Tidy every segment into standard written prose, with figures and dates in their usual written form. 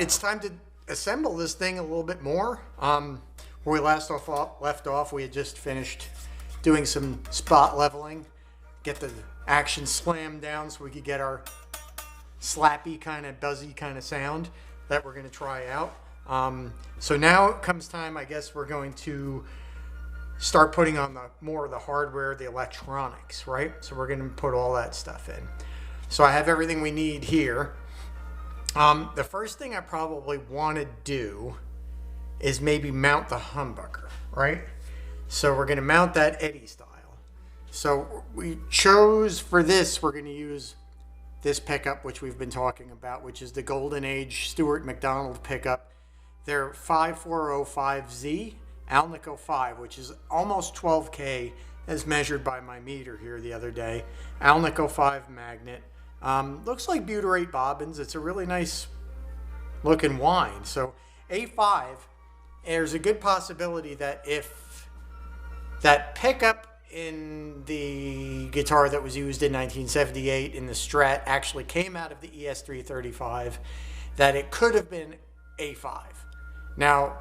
it's time to assemble this thing a little bit more. Where we left off, we had just finished doing some spot leveling, get the action slammed down so we could get our slappy kind of buzzy kind of sound that we're going to try out. So now it comes time, I guess we're going to start putting on more of the hardware, the electronics, right? So we're going to put all that stuff in. So I have everything we need here. The first thing I probably want to do is maybe mount the humbucker, right? So we're going to mount that Eddie style. So we chose for this, we're going to use this pickup, which we've been talking about, which is the Golden Age Stewart McDonald pickup. They're 5405Z Alnico 5, which is almost 12K as measured by my meter here the other day. Alnico 5 magnet. Looks like butyrate bobbins. It's a really nice looking wind. So A5, there's a good possibility that if that pickup in the guitar that was used in 1978 in the Strat actually came out of the ES335, that it could have been A5. Now,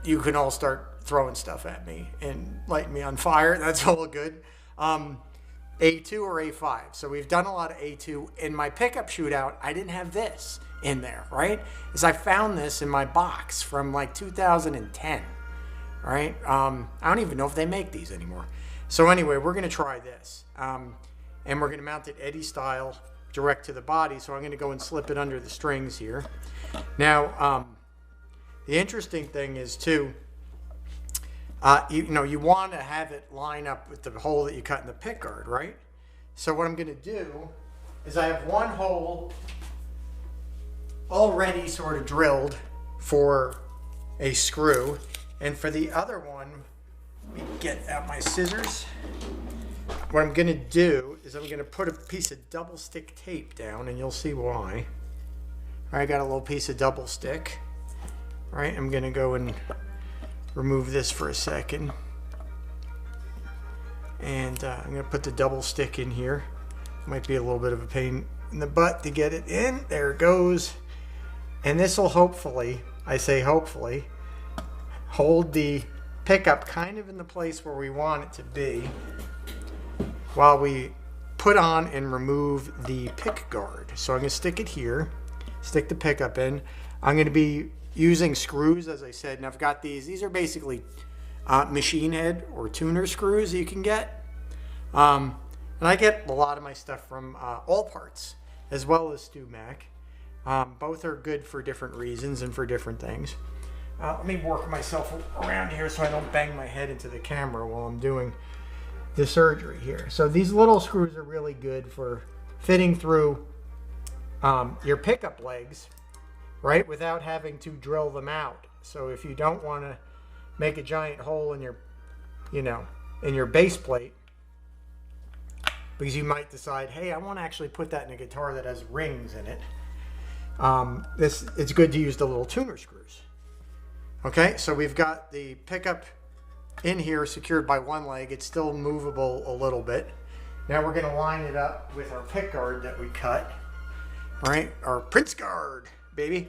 you can all start throwing stuff at me and lighting me on fire. That's all good. A2 or A5. So we've done a lot of A2. In my pickup shootout, I didn't have this in there, right? As I found this in my box from like 2010, right? I don't even know if they make these anymore. So anyway, we're going to try this. And we're going to mount it Eddie style direct to the body. So I'm going to go and slip it under the strings here. Now, the interesting thing is too, you want to have it line up with the hole that you cut in the pickguard, right? So what I'm going to do is I have one hole already sort of drilled for a screw, and for the other one, let me get out my scissors. What I'm going to do is I'm going to put a piece of double stick tape down, and you'll see why. I got a little piece of double stick. Right, I'm going to go and remove this for a second. And I'm going to put the double stick in here. Might be a little bit of a pain in the butt to get it in. There it goes. And this will hopefully, I say hopefully, hold the pickup kind of in the place where we want it to be while we put on and remove the pick guard. So I'm going to stick it here, stick the pickup in. I'm going to be using screws, as I said, and I've got these are basically machine head or tuner screws that you can get. And I get a lot of my stuff from All Parts, as well as StewMac. Both are good for different reasons and for different things. Let me work myself around here so I don't bang my head into the camera while I'm doing the surgery here. So these little screws are really good for fitting through your pickup legs, right, without having to drill them out. So if you don't want to make a giant hole in your, in your base plate, because you might decide, hey, I want to actually put that in a guitar that has rings in it, it's good to use the little tuner screws. Okay, so we've got the pickup in here secured by one leg. It's still movable a little bit. Now we're going to line it up with our pick guard that we cut, right, our PrinceGaurd, baby.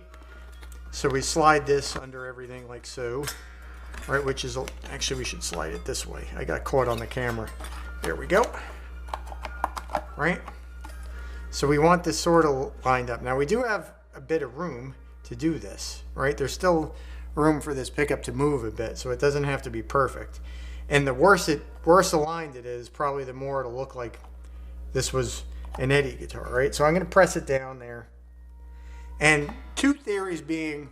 So we slide this under everything like so, right, which is, actually we should slide it this way. I got caught on the camera. There we go, right? So we want this sort of lined up. Now we do have a bit of room to do this, right? There's still room for this pickup to move a bit, so it doesn't have to be perfect. And the worse aligned it is, probably the more it'll look like this was an Eddie guitar, right? So I'm going to press it down there. And two theories being,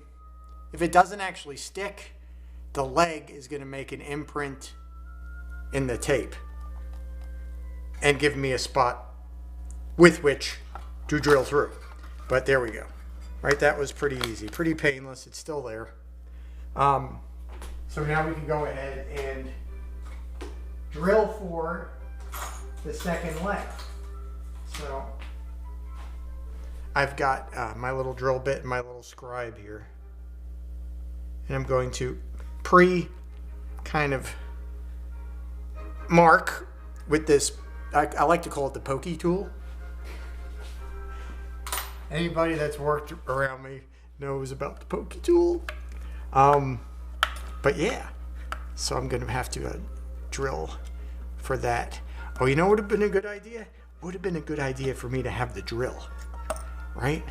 if it doesn't actually stick, the leg is going to make an imprint in the tape and give me a spot with which to drill through. But there we go. Right, that was pretty easy, pretty painless. It's still there. So now we can go ahead and drill for the second leg. So I've got my little drill bit and my little scribe here, and I'm going to kind of mark with this, I like to call it the pokey tool. Anybody that's worked around me knows about the pokey tool. But yeah, so I'm going to have to drill for that. Oh, you know what would have been a good idea? Would have been a good idea for me to have the drill, right?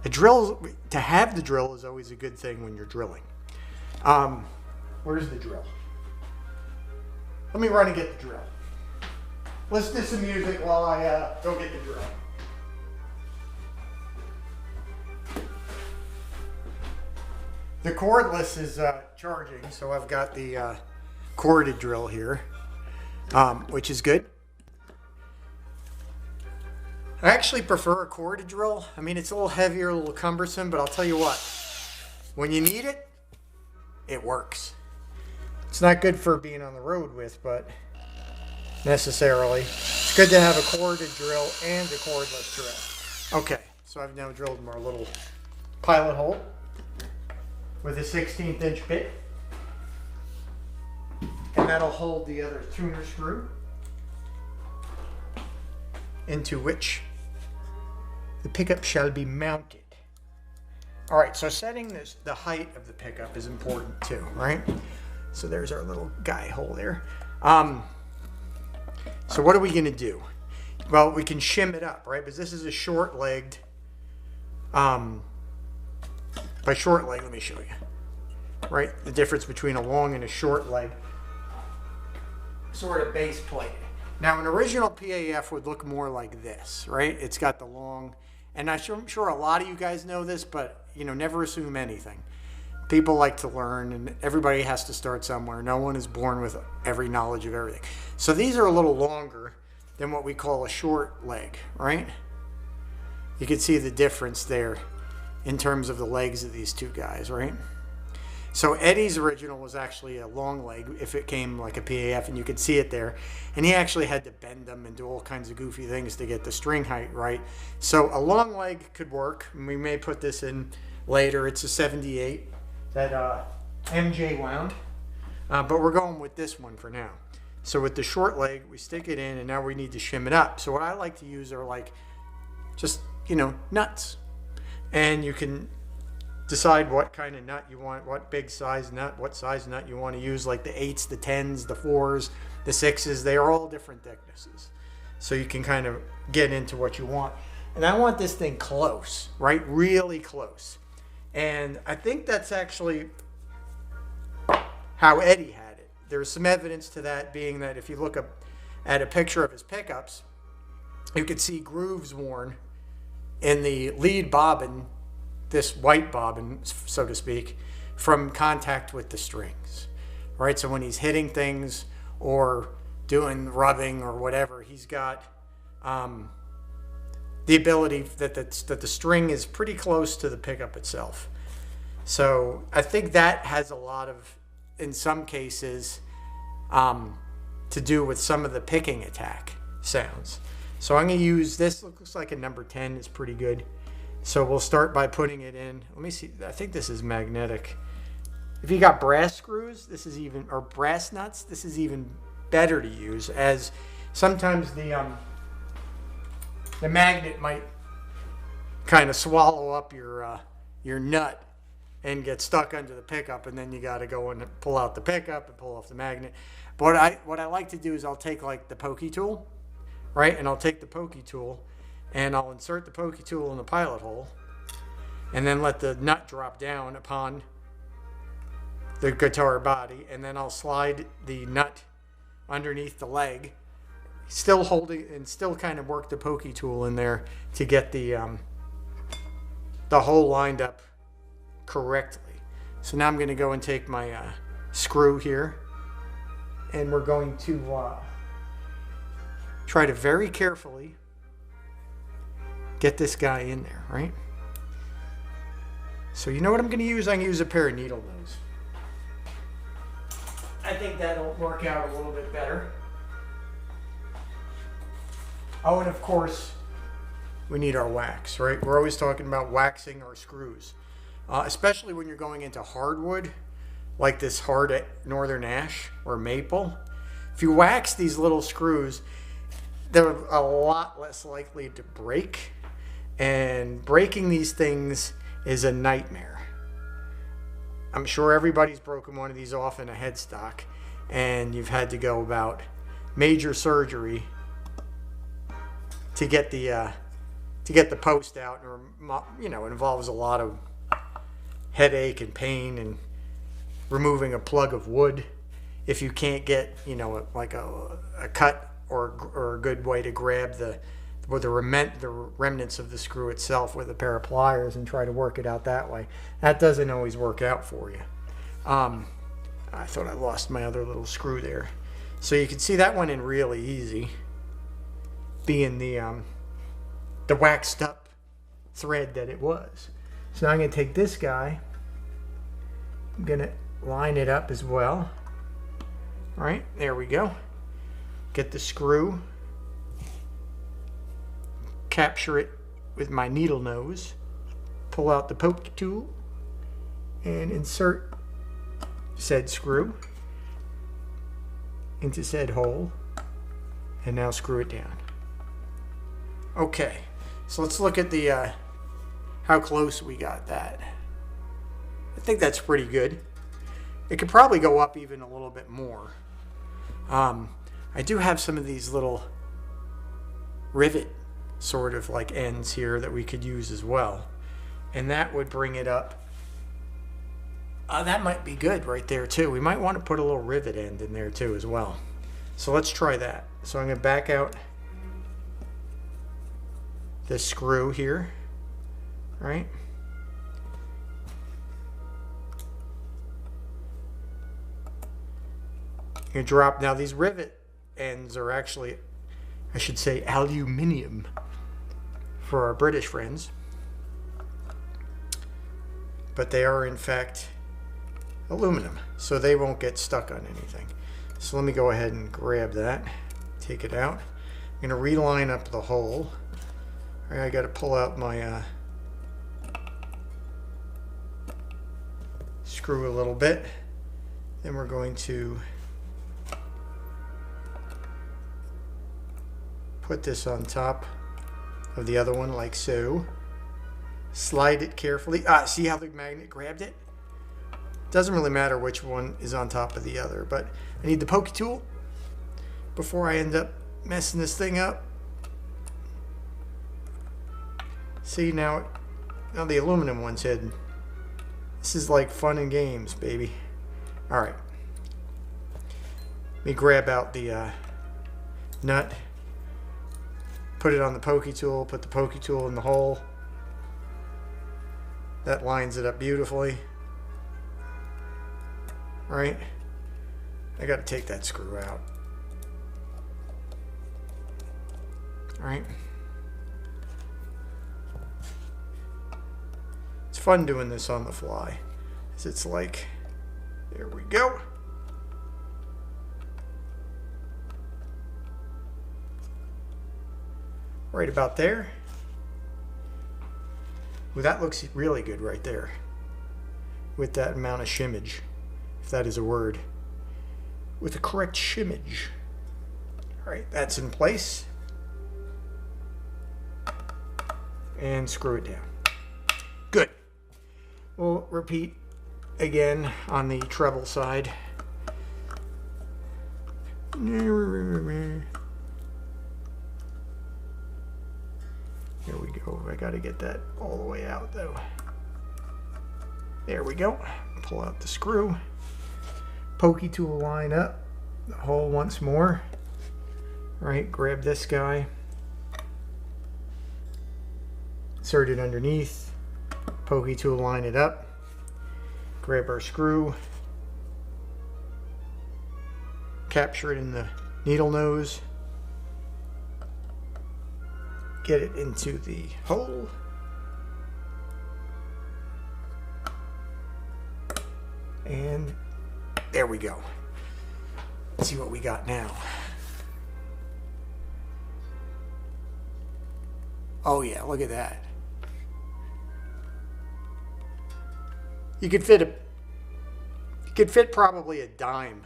To have the drill is always a good thing when you're drilling. Where's the drill? Let me run and get the drill. Let's do some music while I go get the drill. The cordless is charging, so I've got the corded drill here, which is good. I actually prefer a corded drill. I mean, it's a little heavier, a little cumbersome, but I'll tell you what, when you need it, it works. It's not good for being on the road with, but necessarily. It's good to have a corded drill and a cordless drill. Okay, so I've now drilled my little pilot hole with a 16th inch bit. And that'll hold the other tuner screw, into which the pickup shall be mounted. All right, so setting the height of the pickup is important too, right? So there's our little guy hole there. So what are we gonna do? Well, we can shim it up, right? Because this is a short-legged, by short leg, let me show you, right? The difference between a long and a short leg, sort of base plate. Now, an original PAF would look more like this, right? It's got the long, and I'm sure a lot of you guys know this, but you know, never assume anything. People like to learn, and everybody has to start somewhere. No one is born with every knowledge of everything. So these are a little longer than what we call a short leg, right? You can see the difference there in terms of the legs of these two guys, right? So Eddie's original was actually a long leg if it came like a PAF, and you could see it there. And he actually had to bend them and do all kinds of goofy things to get the string height right. So a long leg could work, and we may put this in later. It's a 78 that MJ wound, but we're going with this one for now. So with the short leg, we stick it in, and now we need to shim it up. So what I like to use are like just, you know, nuts. And you can decide what kind of nut you want, what big size nut, what size nut you want to use, like the 8s, the 10s, the 4s, the 6s. They are all different thicknesses. So you can kind of get into what you want. And I want this thing close, right? Really close. And I think that's actually how Eddie had it. There's some evidence to that, being that if you look up at a picture of his pickups, you could see grooves worn in the lead bobbin, this white bobbin, so to speak, from contact with the strings. All right, so when he's hitting things or doing rubbing or whatever, he's got the ability that the string is pretty close to the pickup itself. So I think that has a lot of, in some cases, to do with some of the picking attack sounds. So I'm going to use this. Looks like a number 10 is pretty good. So we'll start by putting it in. Let me see. I think this is magnetic. If you got brass screws, this is even, or brass nuts, this is even better to use, as sometimes the magnet might kind of swallow up your nut and get stuck under the pickup, and then you got to go and pull out the pickup and pull off the magnet. But what I like to do is I'll take like the pokey tool, right? And I'll take the pokey tool and I'll insert the pokey tool in the pilot hole, and then let the nut drop down upon the guitar body, and then I'll slide the nut underneath the leg, still holding, and still kind of work the pokey tool in there to get the hole lined up correctly. So now I'm going to go and take my screw here, and we're going to try to very carefully get this guy in there, right? So you know what I'm going to use? I'm going to use a pair of needle nose. I think that'll work out a little bit better. Oh, and of course, we need our wax, right? We're always talking about waxing our screws, especially when you're going into hardwood, like this hard northern ash or maple. If you wax these little screws, they're a lot less likely to break. And breaking these things is a nightmare. I'm sure everybody's broken one of these off in a headstock, and you've had to go about major surgery to get the post out, or you know, it involves a lot of headache and pain and removing a plug of wood if you can't get, you know, like a cut or a good way to grab the remnants of the screw itself with a pair of pliers and try to work it out that way. That doesn't always work out for you. I thought I lost my other little screw there. So you can see that went in really easy, being the waxed up thread that it was. So now I'm going to take this guy, I'm going to line it up as well. All right, there we go. Get the screw, capture it with my needle nose, pull out the poke tool, and insert said screw into said hole, and now screw it down. Okay, so let's look at the how close we got that. I think that's pretty good. It could probably go up even a little bit more. I do have some of these little rivet sort of like ends here that we could use as well, and that would bring it up. That might be good right there too. We might want to put a little rivet end in there too as well. So let's try that. So I'm going to back out the screw here, right? You drop. Now these rivet ends are actually, I should say, aluminium for our British friends, but they are in fact aluminum, so they won't get stuck on anything. So let me go ahead and grab that, take it out. I'm going to reline up the hole. All right, I got to pull out my screw a little bit. Then we're going to put this on top of the other one like so. Slide it carefully. See how the magnet grabbed it? Doesn't really matter which one is on top of the other, but I need the pokey tool before I end up messing this thing up. See, now the aluminum one's hidden. This is like fun and games, baby. All right. Let me grab out the nut, put it on the pokey tool, put the pokey tool in the hole. That lines it up beautifully. All right. I got to take that screw out. All right. It's fun doing this on the fly. It's like, there we go. Right about there. Well, that looks really good right there with that amount of shimmage, if that is a word, with the correct shimmage. All right, that's in place. And screw it down. Good. We'll repeat again on the treble side. Here we go. I got to get that all the way out though. There we go. Pull out the screw. Pokey tool line up the hole once more. Right, grab this guy. Insert it underneath. Pokey tool line it up. Grab our screw. Capture it in the needle nose. Get it into the hole. And there we go. Let's see what we got now. Oh yeah, look at that. You could fit probably a dime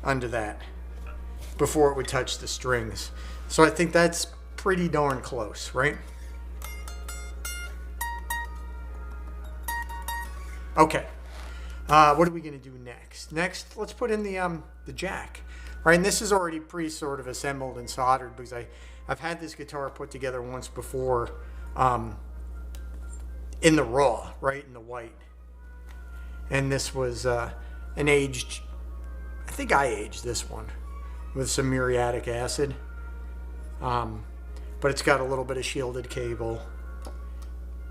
under that before it would touch the strings. So I think that's pretty darn close, right? Okay. What are we going to do next? Next, let's put in the jack. Right, and this is already sort of assembled and soldered because I've had this guitar put together once before in the raw, right, in the white. And this was an aged, I think I aged this one with some muriatic acid. But it's got a little bit of shielded cable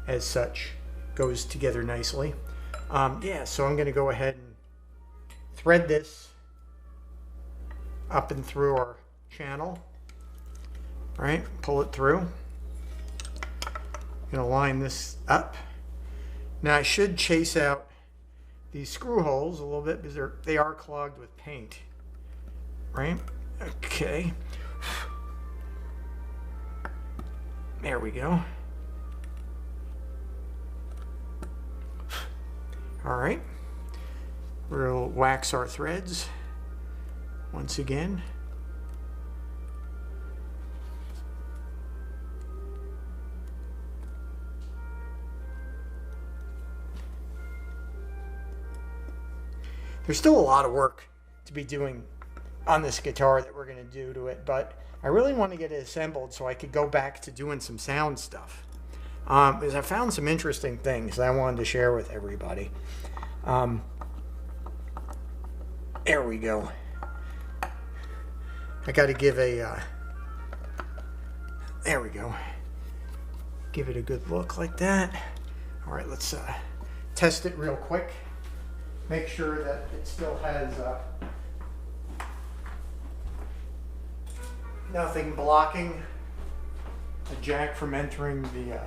as such. Goes together nicely. Yeah, so I'm going to go ahead and thread this up and through our channel. Right, pull it through. I'm going to line this up. Now I should chase out these screw holes a little bit because they are clogged with paint. Right? Okay. There we go. All right. We'll wax our threads once again. There's still a lot of work to be doing on this guitar that we're going to do to it, but I really want to get it assembled so I could go back to doing some sound stuff. Because I found some interesting things that I wanted to share with everybody. There we go. I got to give a, there we go. Give it a good look like that. All right, let's test it real quick. Make sure that it still has nothing blocking the jack from entering the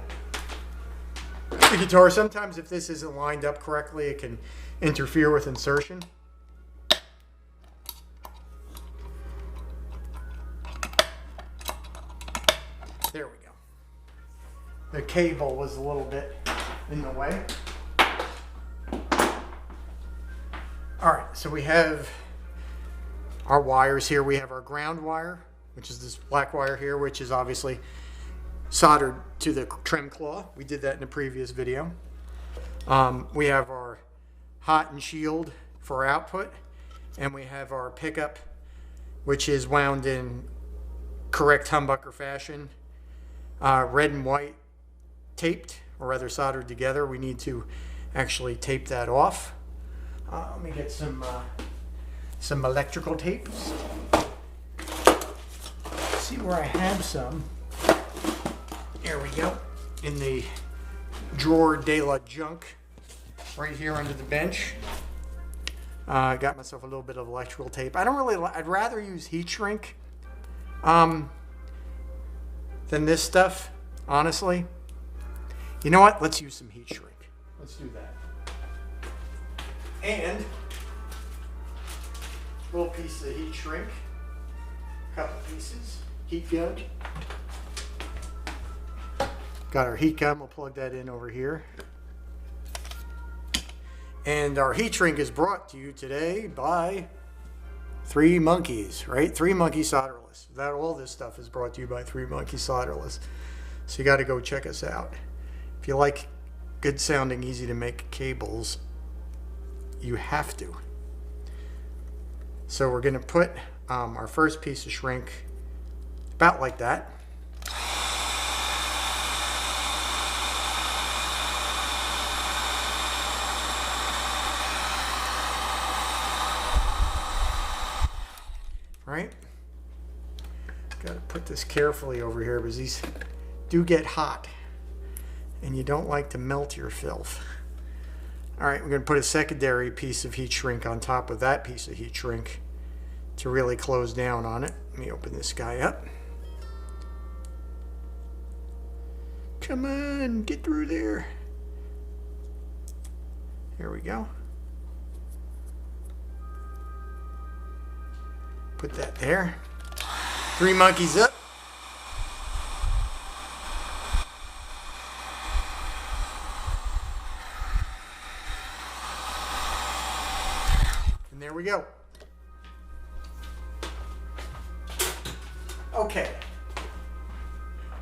guitar. Sometimes if this isn't lined up correctly, it can interfere with insertion. There we go. The cable was a little bit in the way. All right, so we have our wires here. We have our ground wire, which is this black wire here, which is obviously soldered to the trim claw. We did that in a previous video. We have our hot and shield for output, and we have our pickup, which is wound in correct humbucker fashion, red and white taped, or rather soldered together. We need to actually tape that off. Let me get some electrical tapes. See where I have some. There we go. In the drawer de la junk, right here under the bench. I got myself a little bit of electrical tape. I don't really. I'd rather use heat shrink than this stuff, honestly. You know what? Let's use some heat shrink. Let's do that. And a little piece of heat shrink, a couple pieces, heat gun. Got our heat gun, we'll plug that in over here. And our heat shrink is brought to you today by 3 Monkeys, right? 3 Monkey Solderless. That all this stuff is brought to you by 3 Monkey Solderless. So you got to go check us out. If you like good sounding, easy to make cables, you have to. So we're going to put our first piece of shrink about like that. Right? Got to put this carefully over here because these do get hot and you don't like to melt your filth. All right, we're going to put a secondary piece of heat shrink on top of that piece of heat shrink to really close down on it. Let me open this guy up. Come on, get through there. Here we go. Put that there. 3 monkeys up. And there we go. Okay.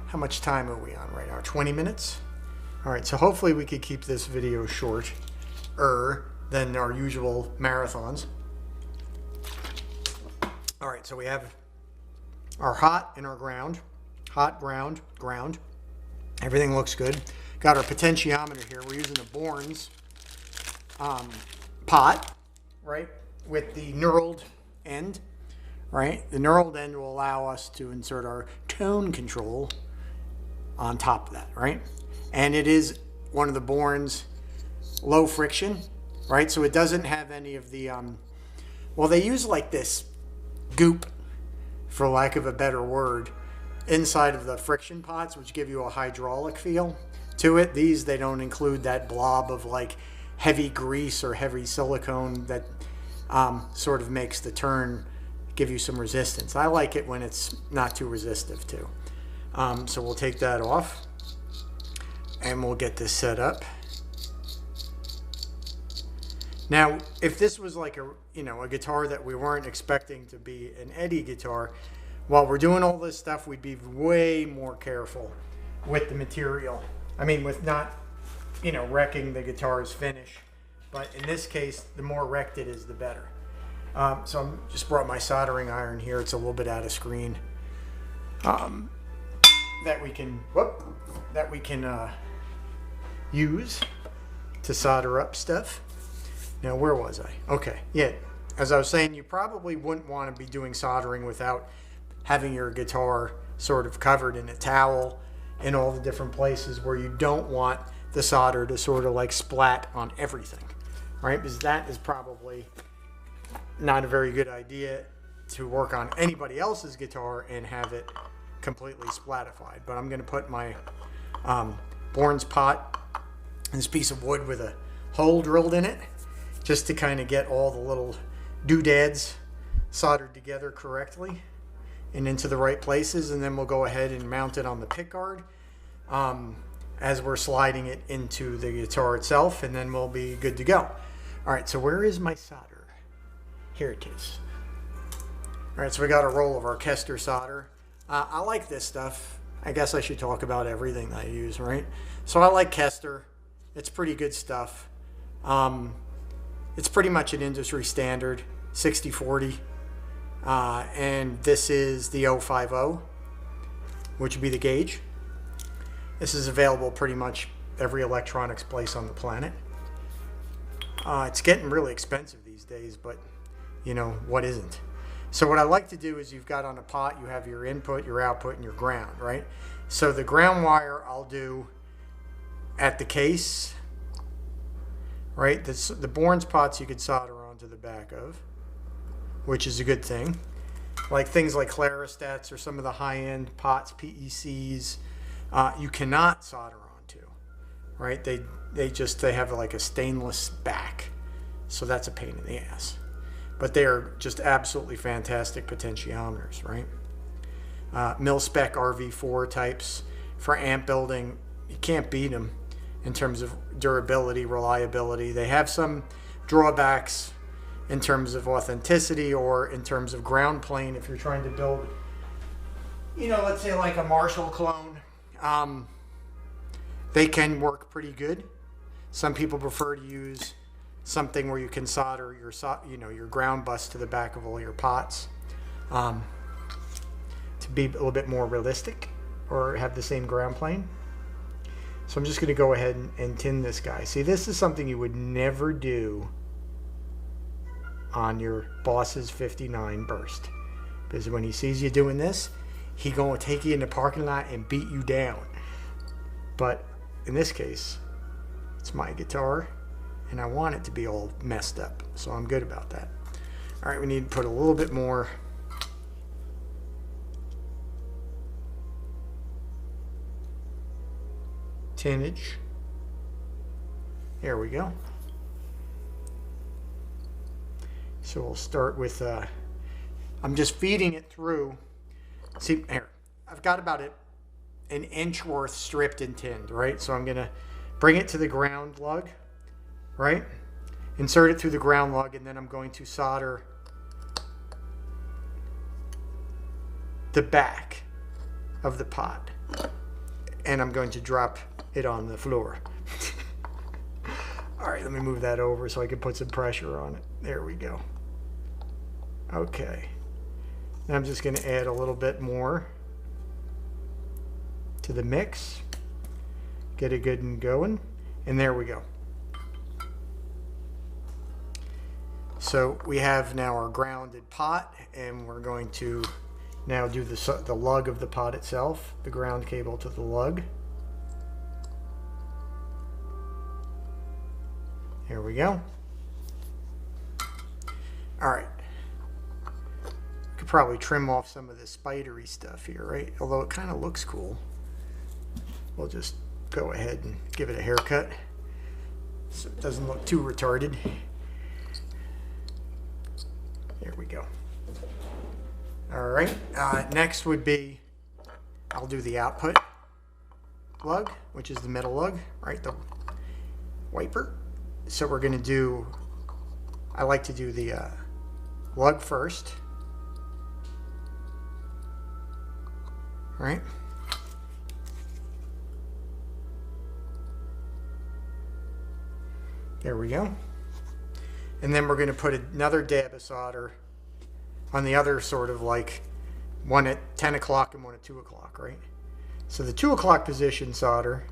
How much time are we on right now? 20 minutes? All right, so hopefully we could keep this video short. than our usual marathons. All right, so we have our hot and our ground. Hot, ground. Everything looks good. Got our potentiometer here. We're using a Borns pot, right, with the knurled end, right? The knurled end will allow us to insert our tone control on top of that, right? And it is one of the Borns low friction, right? So it doesn't have any of the, well, they use like this goop, for lack of a better word, inside of the friction pots, which give you a hydraulic feel to it. These, they don't include that blob of like heavy grease or heavy silicone that sort of makes the turn give you some resistance. I like it when it's not too resistive too. So we'll take that off and we'll get this set up. Now, if this was like a guitar that we weren't expecting to be an Eddie guitar, while we're doing all this stuff, we'd be way more careful with the material. I mean, with not, wrecking the guitar's finish. But in this case, the more wrecked it is, the better. So I just brought my soldering iron here. It's a little bit out of screen. That we can use to solder up stuff. Now, where was I? Okay, yeah. As I was saying, you probably wouldn't want to be doing soldering without having your guitar sort of covered in a towel in all the different places where you don't want the solder to sort of like splat on everything, right? Because that is probably not a very good idea to work on anybody else's guitar and have it completely splatified. But I'm going to put my Borns pot, this piece of wood with a hole drilled in it, just to kind of get all the little doodads soldered together correctly and into the right places, and then we'll go ahead and mount it on the pickguard as we're sliding it into the guitar itself, and then we'll be good to go. All right, so where is my solder? Here it is. All right, so we got a roll of our Kester solder. I like this stuff. I guess I should talk about everything that I use, right? So I like Kester. It's pretty good stuff. It's pretty much an industry standard, 60-40. And this is the 050, which would be the gauge. This is available pretty much every electronics place on the planet. It's getting really expensive these days, but what isn't? So what I like to do is, you've got on a pot, you have your input, your output, and your ground, right? So the ground wire I'll do at the case, right? The Borns pots you could solder onto the back of, which is a good thing. Like things like Clarostats or some of the high-end pots, PECs, you cannot solder onto, right? They have like a stainless back, so that's a pain in the ass. But they are just absolutely fantastic potentiometers, right? Mil-spec RV4 types for amp building, you can't beat them in terms of durability, reliability. They have some drawbacks in terms of authenticity or in terms of ground plane. If you're trying to build, let's say like a Marshall clone, they can work pretty good. Some people prefer to use something where you can solder your ground bus to the back of all your pots to be a little bit more realistic or have the same ground plane. So I'm just going to go ahead and tin this guy. See, this is something you would never do on your Boss's 59 burst, because when he sees you doing this, he going to take you in the parking lot and beat you down. But in this case, it's my guitar, and I want it to be all messed up, so I'm good about that. All right, we need to put a little bit more tinage. There we go. So we'll start with, I'm just feeding it through. See, here, I've got about an inch worth stripped and tinned, right? So I'm going to bring it to the ground lug, right? Insert it through the ground lug, and then I'm going to solder the back of the pot. And I'm going to drop it on the floor. All right, let me move that over so I can put some pressure on it. There we go. Okay. Now I'm just going to add a little bit more to the mix. Get it good and going. And there we go. So we have now our grounded pot, and we're going to now do the lug of the pot itself, the ground cable to the lug. Here we go. All right. Could probably trim off some of the spidery stuff here, right? Although it kind of looks cool. We'll just go ahead and give it a haircut so it doesn't look too retarded. There we go. All right. Next would be, I'll do the output lug, which is the middle lug, right? The wiper. So we're going to do, I like to do the lug first. All right. There we go. And then we're going to put another dab of solder on the other sort of like one at 10 o'clock and one at 2 o'clock, right? So the 2 o'clock position solder,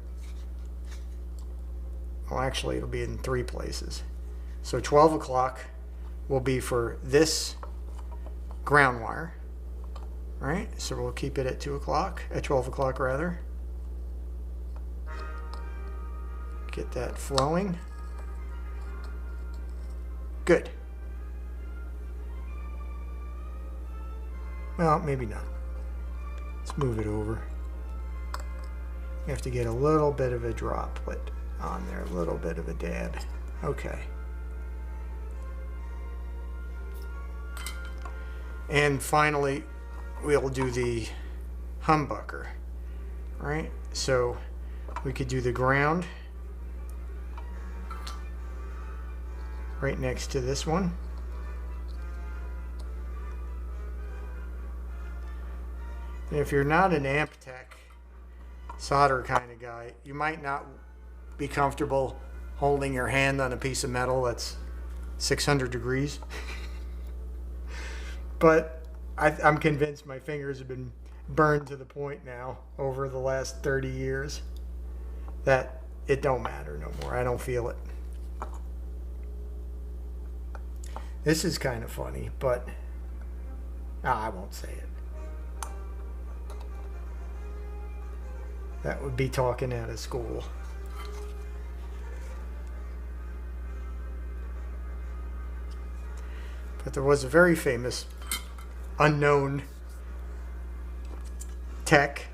well, actually it'll be in 3 places. So 12 o'clock will be for this ground wire, right? So we'll keep it at 2 o'clock, at 12 o'clock rather. Get that flowing. Good. Well, maybe not. Let's move it over. You have to get a little bit of a droplet on there, a little bit of a dab. Okay. And finally, we'll do the humbucker, right? So we could do the ground right next to this one. And if you're not an amp tech solder kind of guy, you might not be comfortable holding your hand on a piece of metal that's 600 degrees. But I'm convinced my fingers have been burned to the point now over the last 30 years that it don't matter no more. I don't feel it. This is kind of funny, but I won't say it. That would be talking out of school. But there was a very famous unknown tech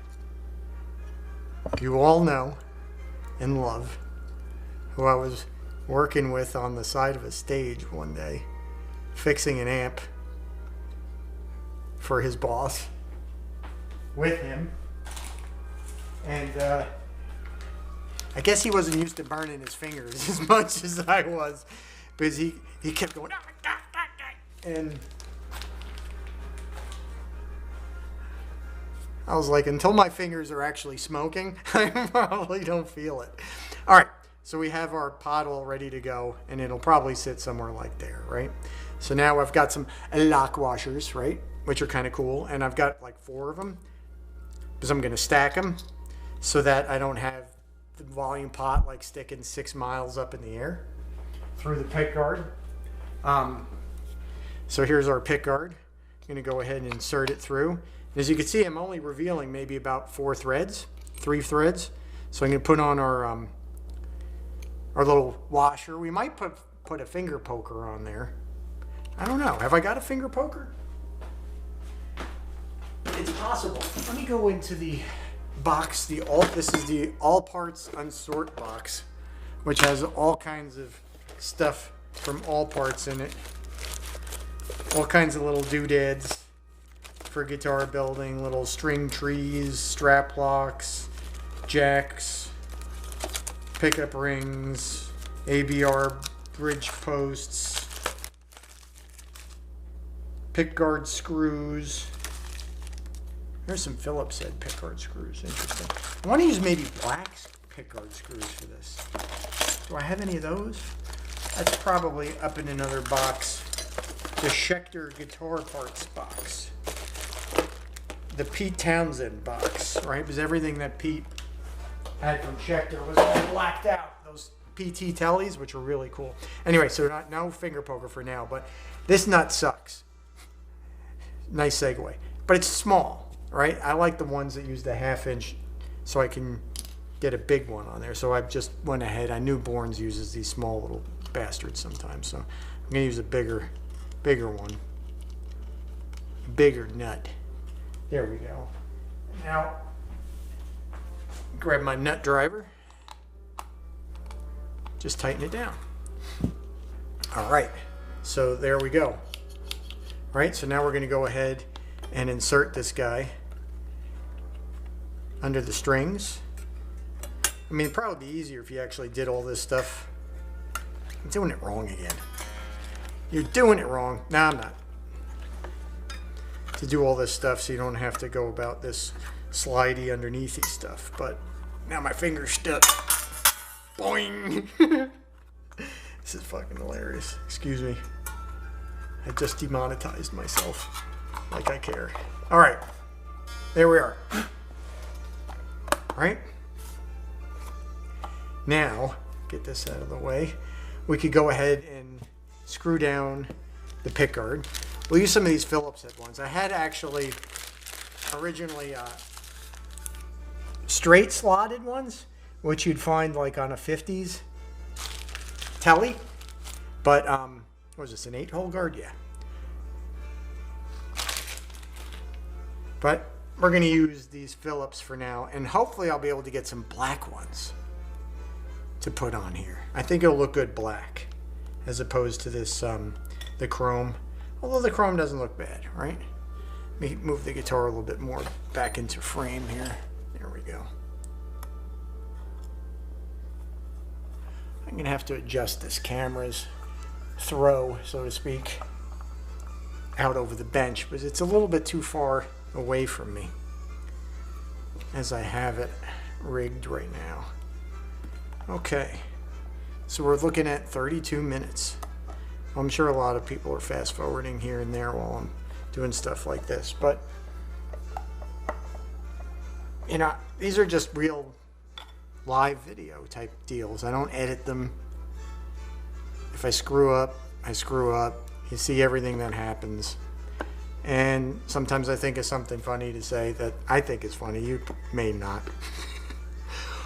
you all know and love, who I was working with on the side of a stage one day, fixing an amp for his boss with him. And I guess he wasn't used to burning his fingers as much as I was, because he kept going, and I was like, until my fingers are actually smoking, I probably don't feel it. All right, so we have our pot all ready to go, and it'll probably sit somewhere like there, right? So now I've got some lock washers, right, which are kind of cool, and I've got like 4 of them, because I'm going to stack them so that I don't have the volume pot like sticking 6 miles up in the air through the pick guard. So here's our pick guard. I'm going to go ahead and insert it through. And as you can see, I'm only revealing maybe about 3 threads. So I'm going to put on our little washer. We might put a finger poker on there. I don't know. Have I got a finger poker? It's possible. Let me go into the box. This is the all parts unsort box, which has all kinds of stuff from all parts in it. All kinds of little doodads for guitar building, little string trees, strap locks, jacks, pickup rings, ABR bridge posts, pickguard screws. There's some Phillips head pickguard screws. Interesting. I want to use maybe black pickguard screws for this. Do I have any of those? That's probably up in another box. The Schecter guitar parts box. The Pete Townsend box, right? Because everything that Pete had from Schecter was all blacked out. Those PT tellies, which are really cool. Anyway, so no finger poker for now, but this nut sucks. Nice segue. But it's small, right? I like the ones that use the 1/2 inch so I can get a big one on there. So I just went ahead. I knew Bourne's uses these small little bastards sometimes, so I'm going to use a bigger one. Bigger nut. There we go. Now, grab my nut driver. Just tighten it down. All right, so there we go. All right, so now we're going to go ahead and insert this guy under the strings. I mean, it'd probably be easier if you actually did all this stuff. I'm doing it wrong again. You're doing it wrong. No, I'm not. To do all this stuff so you don't have to go about this slidey underneathy stuff. But now my finger's stuck. Boing! This is fucking hilarious. Excuse me. I just demonetized myself. Like I care. Alright. There we are. Alright. Now, get this out of the way. We could go ahead and screw down the pickguard. We'll use some of these Phillips head ones. I had actually originally straight slotted ones, which you'd find like on a 50s telly. But, what was this, an 8-hole guard? Yeah. But we're going to use these Phillips for now, and hopefully I'll be able to get some black ones to put on here. I think it'll look good black as opposed to this the chrome, although the chrome doesn't look bad, right? Let me move the guitar a little bit more back into frame here. There we go. I'm gonna have to adjust this camera's throw, so to speak, out over the bench, because it's a little bit too far away from me as I have it rigged right now. Okay, so we're looking at 32 minutes. I'm sure a lot of people are fast forwarding here and there while I'm doing stuff like this, but you know, these are just real live video type deals. I don't edit them. If I screw up, I screw up. You see everything that happens. And sometimes I think of something funny to say that I think is funny. You may not.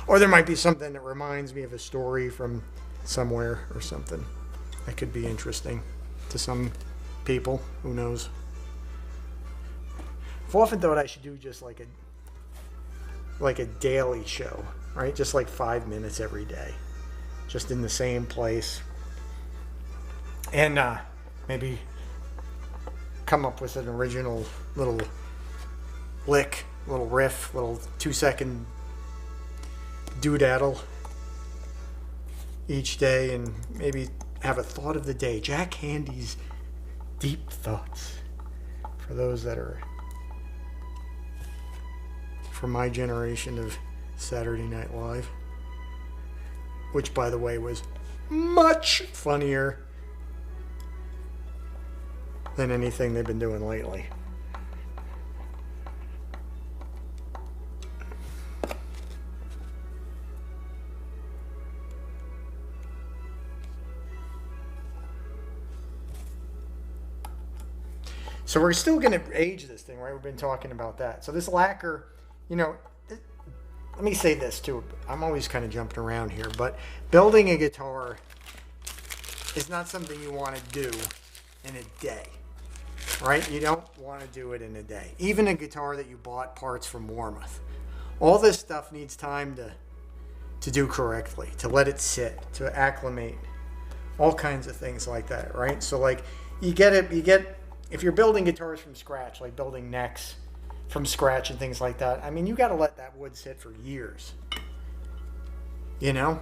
Or there might be something that reminds me of a story from somewhere or something that could be interesting to some people. Who knows? I've often thought I should do just like a daily show, right? Just like 5 minutes every day, just in the same place, and maybe come up with an original little lick, little riff, little 2-second doodaddle each day, and maybe have a thought of the day. Jack Handy's deep thoughts, for those that are from my generation of Saturday Night Live, which, by the way, was much funnier than anything they've been doing lately. So we're still going to age this thing, right? We've been talking about that. So this lacquer, you know, let me say this too. I'm always kind of jumping around here, but building a guitar is not something you want to do in a day, right? You don't want to do it in a day. Even a guitar that you bought parts from Warmouth. All this stuff needs time to do correctly, to let it sit, to acclimate, all kinds of things like that, right? So like if you're building guitars from scratch, like building necks from scratch and things like that, I mean, you got to let that wood sit for years. You know?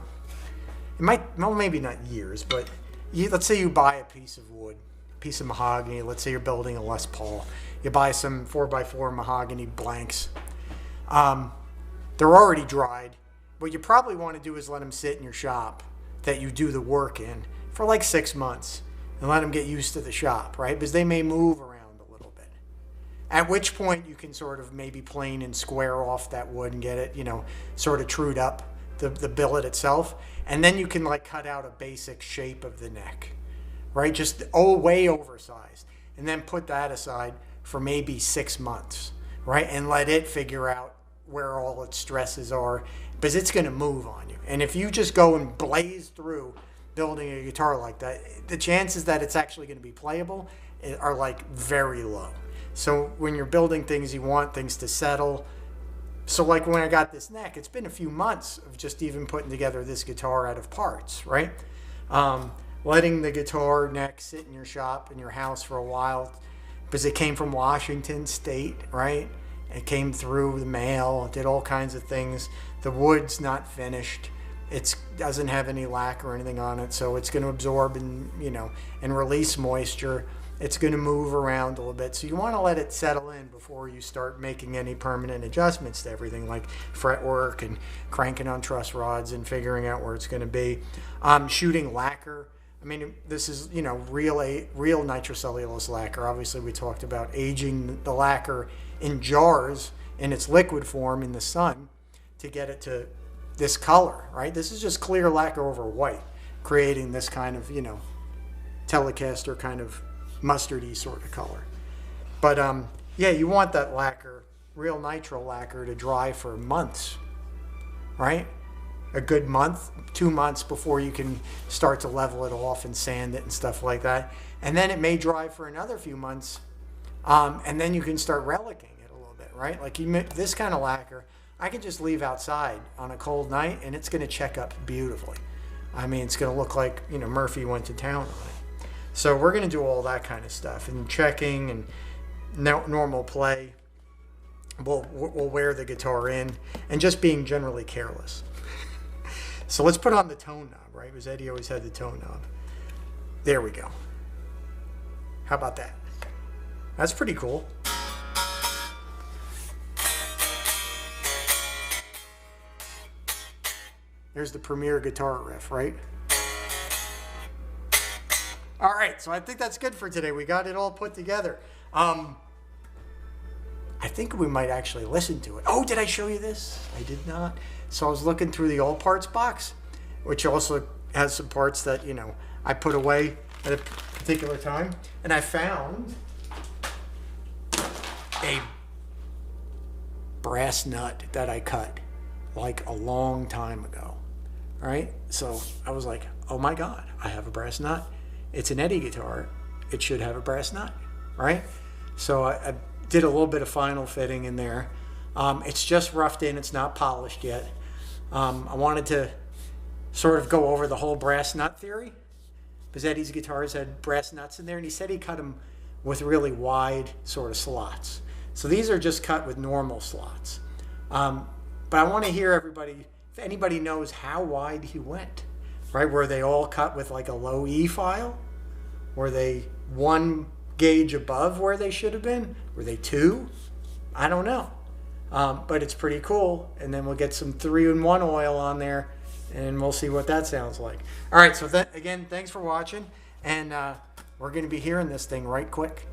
It might, well, maybe not years, but let's say you buy a piece of wood, a piece of mahogany. Let's say you're building a Les Paul. You buy some 4x4 mahogany blanks. They're already dried. What you probably want to do is let them sit in your shop that you do the work in for like 6 months and let them get used to the shop, right? Because they may move around a little bit. At which point you can sort of maybe plane and square off that wood and get it, you know, sort of trued up, the billet itself. And then you can like cut out a basic shape of the neck, right? Just way oversized. And then put that aside for maybe 6 months, right? And let it figure out where all its stresses are, because it's going to move on you. And if you just go and blaze through building a guitar like that, the chances that it's actually going to be playable are like very low. So when you're building things, you want things to settle. So like when I got this neck, it's been a few months of just even putting together this guitar out of parts, right? Letting the guitar neck sit in your shop, in your house for a while, because it came from Washington State, right? It came through the mail, it did all kinds of things. The wood's not finished. It doesn't have any lac or anything on it, so it's going to absorb and, you know, and release moisture. It's going to move around a little bit. So you want to let it settle in before you start making any permanent adjustments to everything, like fretwork and cranking on truss rods and figuring out where it's going to be. Shooting lacquer. I mean, this is, you know, real nitrocellulose lacquer. Obviously, we talked about aging the lacquer in jars in its liquid form in the sun to get it to this color, right? This is just clear lacquer over white, creating this kind of, you know, Telecaster kind of mustardy sort of color. But yeah, you want that lacquer, real nitro lacquer, to dry for months, right? A good month, 2 months before you can start to level it off and sand it and stuff like that. And then it may dry for another few months, and then you can start relicking it a little bit, right? Like this kind of lacquer, I can just leave outside on a cold night and it's going to check up beautifully. I mean, it's going to look like, you know, Murphy went to town on it. So we're going to do all that kind of stuff, and checking and normal play. We'll wear the guitar in, and just being generally careless. So let's put on the tone knob, right? Because Eddie always had the tone knob. There we go. How about that? That's pretty cool. There's the premier guitar riff, right? All right, so I think that's good for today. We got it all put together. I think we might actually listen to it. Oh, did I show you this? I did not. So I was looking through the all parts box, which also has some parts that, you know, I put away at a particular time. And I found a brass nut that I cut like a long time ago. All right. So I was like, oh my God, I have a brass nut. It's an Eddie guitar. It should have a brass nut. Right. So I did a little bit of final fitting in there. It's just roughed in. It's not polished yet. I wanted to sort of go over the whole brass nut theory, because Eddie's guitars had brass nuts in there, and he said he cut them with really wide sort of slots. So these are just cut with normal slots. But I want to hear everybody, if anybody knows how wide he went, right? Were they all cut with like a low E file? Were they 1 gauge above where they should have been? Were they 2? I don't know. But it's pretty cool. And then we'll get some 3-in-1 oil on there, and we'll see what that sounds like. All right, so again, thanks for watching, and we're going to be hearing this thing right quick.